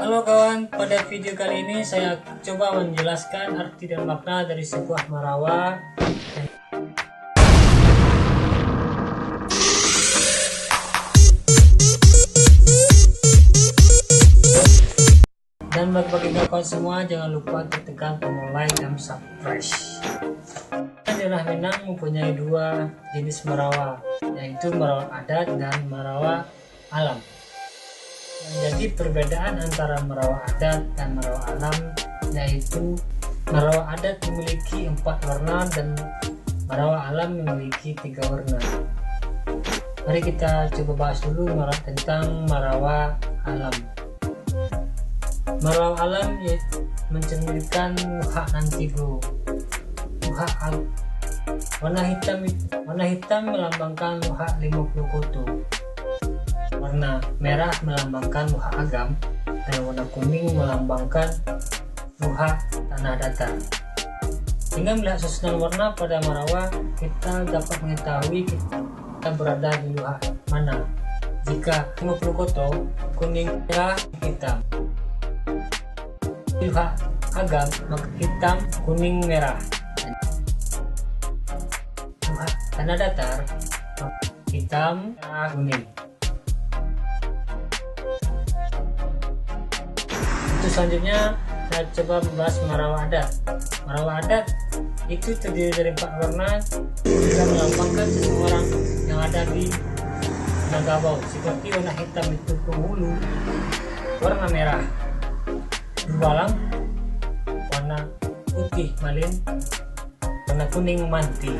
Halo kawan, pada video kali ini saya coba menjelaskan arti dan makna dari sebuah marawa dan bagi kawan semua jangan lupa tekan tombol like dan subscribe. Daerah Minang mempunyai dua jenis marawa, yaitu marawa adat dan marawa alam. Yang jadi perbedaan antara marawa adat dan marawa alam yaitu marawa adat memiliki 4 warna dan marawa alam memiliki 3 warna. Mari kita coba bahas dulu tentang marawa alam. Marawa alam mencerminkan hak nantigo. Warna hitam melambangkan hak 50 kutu. Warna merah melambangkan Muha Agam dan warna kuning melambangkan Muha Tanah Datar. Dengan melihat susunan warna pada marawa, kita dapat mengetahui kita berada di Muha mana. Jika 50 koto, kuning, merah, hitam. Muha Agam, maka hitam, kuning, merah. Muha Tanah Datar, hitam, merah, kuning. Selanjutnya saya coba membahas marawa adat. Marawa adat itu terdiri dari 4 warna yang melambangkan seseorang yang ada di Minangkabau, seperti warna hitam itu penghulu, warna merah Dubalang, warna putih Malin, warna kuning Manti.